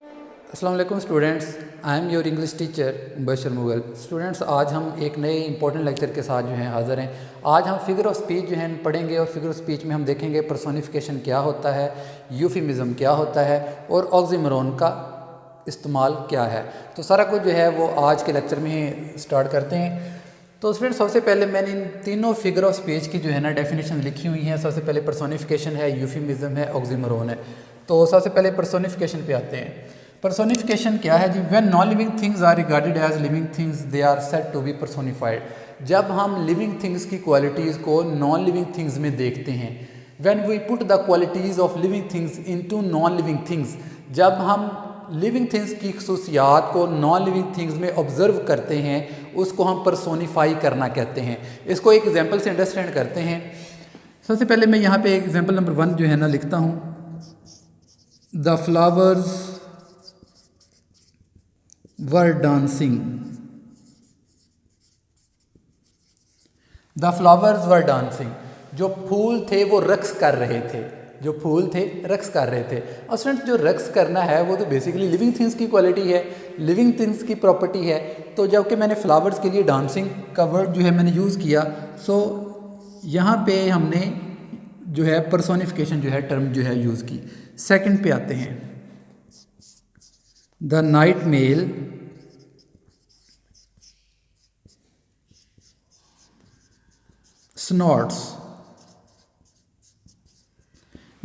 अस्सलाम वालेकुम students, I am your English teacher Mubashar Mughal. Students, आज हम एक नए इंपॉर्टेंट लेक्चर के साथ जो हैं हाज़िर हैं। आज हम फिगर ऑफ स्पीच जो है पढ़ेंगे और फिगर ऑफ स्पीच में हम देखेंगे पर्सोनिफिकेशन क्या होता है, यूफिमिज़म क्या होता है और ऑक्सीमोरन का इस्तेमाल क्या है। तो सारा कुछ जो है वो आज के लेक्चर में ही स्टार्ट करते हैं। तो स्टूडेंट्स, सबसे पहले मैंने इन तीनों फिगर ऑफ स्पीच की जो है ना डेफिनेशन लिखी हुई है। सबसे पहले पर्सोनिफिकेशन है, यूफिमिज़म है, ऑक्सीमोरन है। तो सबसे पहले पर्सोनिफिकेशन पे आते हैं। पर्सोनिफिकेशन क्या है जी? When non living things are regarded as living things they are said to be personified. जब हम लिविंग थिंग्स की क्वालिटीज़ को नॉन लिविंग थिंग्स में देखते हैं, when we put the qualities of living things into non living things, जब हम living things की खसूसियात को नॉन लिविंग थिंग्स में ऑब्जर्व करते हैं, उसको हम पर्सोनिफाई करना कहते हैं। इसको एक एग्जाम्पल से अंडरस्टैंड करते हैं। सबसे पहले मैं यहाँ पे एग्जाम्पल नंबर 1 जो है ना लिखता हूँ। The flowers were dancing. The flowers were dancing. जो फूल थे वो रक्स कर रहे थे। जो फूल थे रक्स कर रहे थे। और स्टूडेंट, जो रक्स करना है वो तो बेसिकली लिविंग थिंग्स की क्वालिटी है, लिविंग थिंग्स की प्रॉपर्टी है। तो जबकि मैंने फ्लावर्स के लिए डांसिंग का वर्ड जो है मैंने यूज़ किया, सो यहाँ पे हमने जो है पर्सोनिफिकेशन जो है टर्म जो है यूज़ की। सेकंड पे आते हैं। The night mail snorts.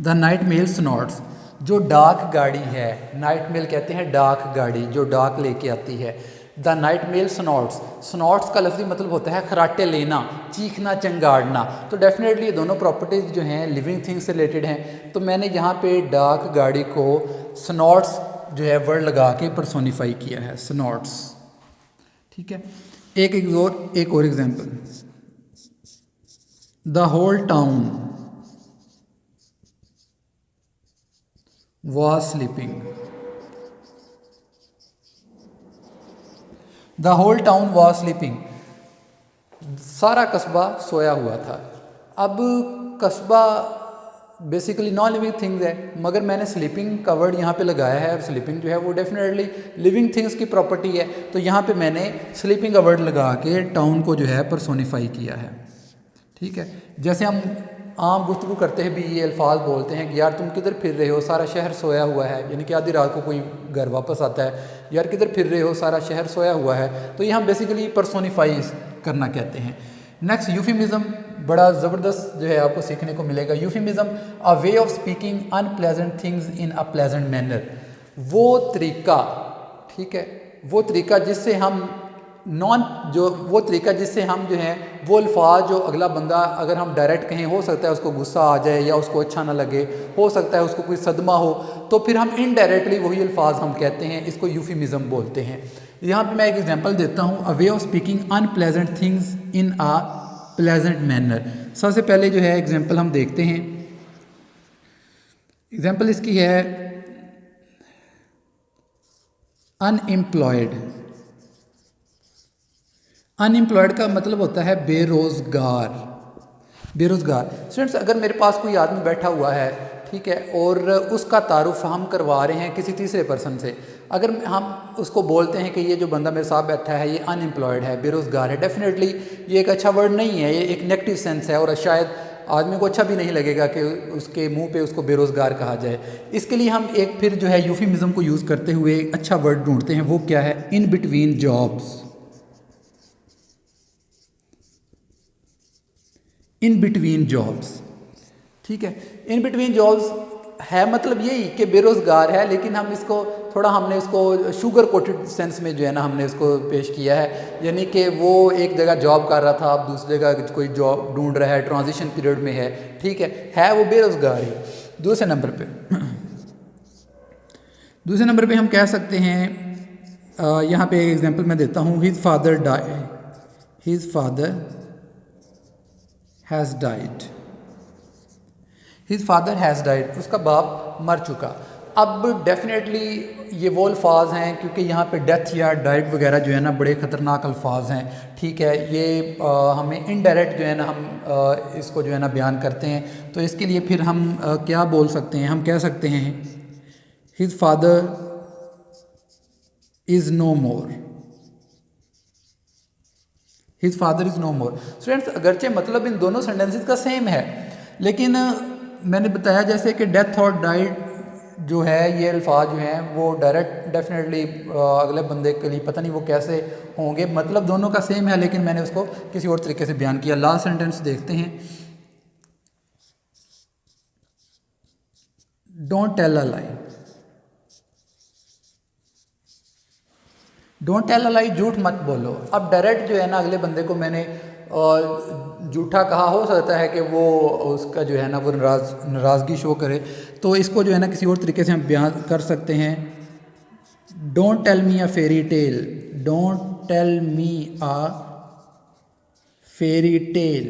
The night mail snorts. जो डार्क गाड़ी है, नाइट मेल कहते हैं डार्क गाड़ी जो डार्क लेके आती है। The night mail snorts. Snorts का लफ्ज़ी मतलब होता है खराटे लेना, चीखना, चंगाड़ना। तो डेफिनेटली ये दोनों प्रॉपर्टीज़ जो हैं लिविंग थिंग्स से रिलेटेड हैं। तो मैंने यहाँ पे डार्क गाड़ी को स्नॉट्स जो है वर्ड लगा के पर्सोनिफाई किया है, स्नॉट्स। ठीक है। एक और example. The whole town was sleeping. The whole town was sleeping. सारा कस्बा सोया हुआ था। अब कस्बा बेसिकली नॉन लिविंग थिंग्स है, मगर मैंने स्लीपिंग का वर्ड यहाँ पे लगाया है और स्लीपिंग जो है वो डेफिनेटली लिविंग थिंग्स की प्रॉपर्टी है। तो यहाँ पे मैंने स्लीपिंग का वर्ड लगा के टाउन को जो है पर्सोनिफाई किया है। ठीक है। जैसे हम आम गुफ्तगू करते हैं भी ये अल्फाज बोलते हैं कि यार तुम किधर फिर रहे हो, सारा शहर सोया हुआ है, यानी कि आधी रात को कोई घर वापस आता है, यार किधर फिर रहे हो, सारा शहर सोया हुआ है। तो ये हम बेसिकली पर्सोनिफाई करना कहते हैं। Next, euphemism. बड़ा ज़बरदस्त जो है आपको सीखने को मिलेगा। Euphemism, a way of speaking unpleasant things in a pleasant manner. वो तरीका, ठीक है, वो तरीका जिससे हम वो तरीका जिससे हम जो है वो अल्फाज जो अगला बंदा अगर हम डायरेक्ट कहें, हो सकता है उसको गुस्सा आ जाए या उसको अच्छा ना लगे, हो सकता है उसको कोई सदमा हो, तो फिर हम इनडायरेक्टली वही अल्फाज हम कहते हैं, इसको यूफिमिज़म बोलते हैं। यहाँ पे मैं एक एग्जांपल देता हूँ। A way of speaking unpleasant things in a pleasant manner. सबसे पहले जो है एग्जांपल हम देखते हैं। एग्जांपल इसकी है अनएम्प्लॉयड। अनएम्प्लॉयड का मतलब होता है बेरोज़गार। बेरोज़गार। स्टूडेंट्स, अगर मेरे पास कोई आदमी बैठा हुआ है, ठीक है, और उसका तारुफ हम करवा रहे हैं किसी तीसरे पर्सन से, अगर हम उसको बोलते हैं कि ये जो बंदा मेरे साथ बैठा है ये अनएम्प्लॉयड है, बेरोज़गार है, डेफिनेटली ये एक अच्छा वर्ड नहीं है, ये एक नेगेटिव सेंस है और शायद आदमी को अच्छा भी नहीं लगेगा कि उसके मुंह पे उसको बेरोज़गार कहा जाए। इसके लिए हम एक फिर जो है यूफिमिज़म को यूज़ करते हुए एक अच्छा वर्ड ढूंढते हैं। वो क्या है? In between jobs. In between jobs. ठीक है। इन बिटवीन जॉब्स है मतलब यही कि बेरोज़गार है, लेकिन हम इसको थोड़ा हमने उसको शुगर कोटेड सेंस में जो है ना हमने उसको पेश किया है, यानी कि वो एक जगह जॉब कर रहा था, अब दूसरी जगह कोई जॉब ढूंढ रहा है, ट्रांजिशन पीरियड में है। ठीक है वो बेरोज़गार ही। दूसरे नंबर पे हम कह सकते हैं, यहाँ पे एक एग्जांपल मैं देता हूँ। His father has died. His father has died, उसका बाप मर चुका। अब डेफिनेटली ये वो अल्फाज हैं, क्योंकि यहाँ पे डेथ या डाइड वगैरह जो है ना बड़े ख़तरनाक अल्फाज हैं। ठीक है। ये हमें इनडायरेक्ट जो है ना हम इसको जो है ना बयान करते हैं। तो इसके लिए फिर हम क्या बोल सकते हैं? हम कह सकते हैं his father is no more, his father is no more. Students अगरचे मतलब इन दोनों सेंटेंसेस का सेम है, लेकिन मैंने बताया जैसे कि डेथ और डाइड जो है ये अल्फाज जो हैं वो डायरेक्ट डेफिनेटली अगले बंदे के लिए पता नहीं वो कैसे होंगे, मतलब दोनों का सेम है, लेकिन मैंने उसको किसी और तरीके से बयान किया। लास्ट सेंटेंस देखते हैं, don't tell a lie. Don't tell a lie, झूठ मत बोलो। अब डायरेक्ट जो है ना अगले बंदे को मैंने झूठा कहा, हो सकता है कि वो उसका जो है ना वो नाराज़गी शो करे, तो इसको जो है ना किसी और तरीके से हम बयान कर सकते हैं। Don't tell me a fairy tale, don't tell me a fairy tale.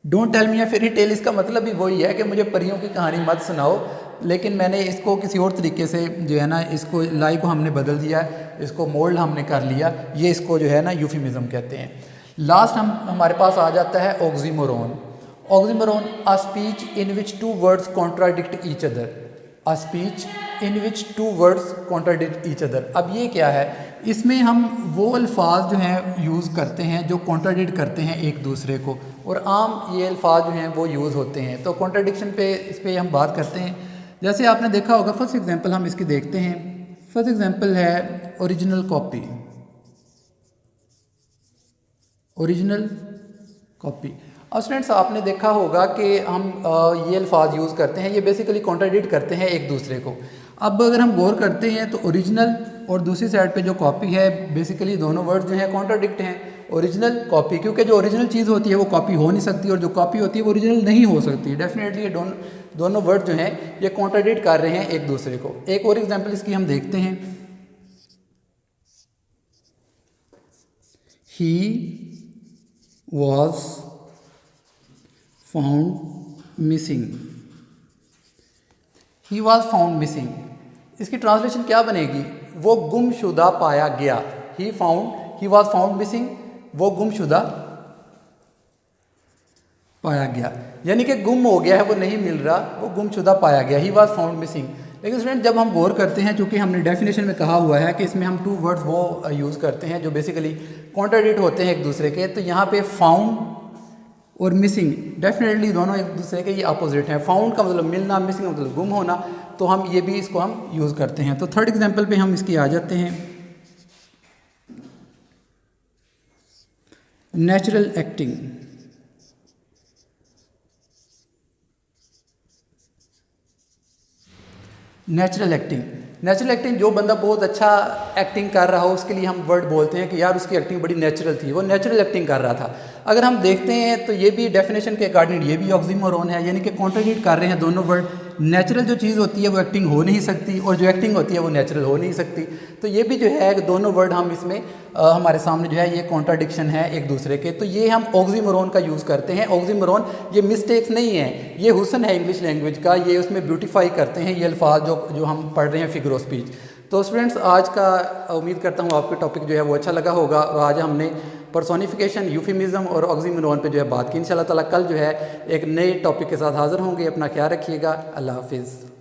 Don't tell me a fairy tale इसका मतलब भी वही है कि मुझे परियों की कहानी मत सुनाओ, लेकिन मैंने इसको किसी और तरीके से जो है ना इसको लाई को हमने बदल दिया, इसको मोल्ड हमने कर लिया, ये इसको जो है ना यूफिमिज्म कहते हैं। लास्ट हमारे पास आ जाता है oxymoron. Oxymoron, a speech in which two words contradict each other, a speech in which two words contradict each other. अब ये क्या है, इसमें हम वो अल्फाज जो हैं यूज़ करते हैं जो कॉन्ट्राडिक्ट करते हैं एक दूसरे को, और आम ये अल्फाज जो हैं वो यूज़ होते हैं। तो कॉन्ट्राडिक्शन पे इस पर हम बात करते हैं। जैसे आपने देखा होगा, फर्स्ट एग्जांपल हम इसकी देखते हैं। फर्स्ट एग्जांपल है ओरिजिनल कॉपी, ओरिजिनल कॉपी। अब स्टूडेंट्स आपने देखा होगा कि हम ये अल्फाज यूज़ करते हैं, ये बेसिकली कॉन्ट्राडिक्ट करते हैं एक दूसरे को। अब अगर हम गौर करते हैं तो ओरिजिनल और दूसरी साइड पे जो कॉपी है, बेसिकली दोनों वर्ड्स जो हैं कॉन्ट्राडिक्ट हैं। ओरिजिनल कॉपी, क्योंकि जो ओरिजिनल चीज़ होती है वो कॉपी हो नहीं सकती, और जो कॉपी होती है वो ओरिजिनल नहीं हो सकती। डेफिनेटली ये दोनों वर्ड जो हैं ये कॉन्ट्राडिक्ट कर रहे हैं एक दूसरे को। एक और एग्जाम्पल इसकी हम देखते हैं, he was found missing, he was found missing, इसकी ट्रांसलेशन क्या बनेगी, वो गुमशुदा पाया गया। ही वॉज फाउंड मिसिंग, वो गुमशुदा पाया गया, यानी कि गुम हो गया है, वो नहीं मिल रहा, वो गुमशुदा पाया गया। He was found missing. लेकिन स्टूडेंट जब हम गौर करते हैं, चूँकि हमने डेफिनेशन में कहा हुआ है कि इसमें हम टू वर्ड्स वो यूज़ करते हैं जो बेसिकली कॉन्ट्राडिक्ट होते हैं एक दूसरे के, तो यहाँ पे फाउंड और मिसिंग डेफिनेटली दोनों एक दूसरे के ये अपोजिट हैं। फाउंड का मतलब मिलना, मिसिंग का मतलब गुम होना, तो हम ये भी इसको हम यूज़ करते हैं। तो थर्ड एग्जांपल पे हम इसकी आ जाते हैं, natural acting. Natural acting, natural acting, जो बंदा बहुत अच्छा एक्टिंग कर रहा हो उसके लिए हम वर्ड बोलते हैं कि यार उसकी एक्टिंग बड़ी नेचुरल थी, वो नेचुरल एक्टिंग कर रहा था। अगर हम देखते हैं तो ये भी डेफिनेशन के अकॉर्डिंग ये भी ऑक्सीमोरोन है, यानी कि कॉन्ट्राडिक्ट कर रहे हैं दोनों वर्ड। नेचुरल जो चीज़ होती है वो एक्टिंग हो नहीं सकती, और जो एक्टिंग होती है वो नेचुरल हो नहीं सकती। तो ये भी जो है दोनों वर्ड हम इसमें हमारे सामने जो है ये कॉन्ट्राडिक्शन है एक दूसरे के, तो ये हम ऑक्सीमोरोन का यूज़ करते हैं। ऑक्सीमोरोन ये मिस्टेक्स नहीं है, ये हुस्न है इंग्लिश लैंग्वेज का, ये उसमें ब्यूटीफाई करते हैं ये अल्फाज जो हम पढ़ रहे हैं फिगर ऑफ स्पीच। तो स्टूडेंट्स आज का उम्मीद करता हूँ आपके टॉपिक जो है वो अच्छा लगा होगा, और आज हमने पर्सोनिफिकेशन, यूफिमिज्म और ऑक्सीमोरोन पे जो है बात की। इंशाल्लाह ताला कल जो है एक नए टॉपिक के साथ हाज़िर होंगे। अपना ख्याल रखिएगा। अल्लाह हाफिज़।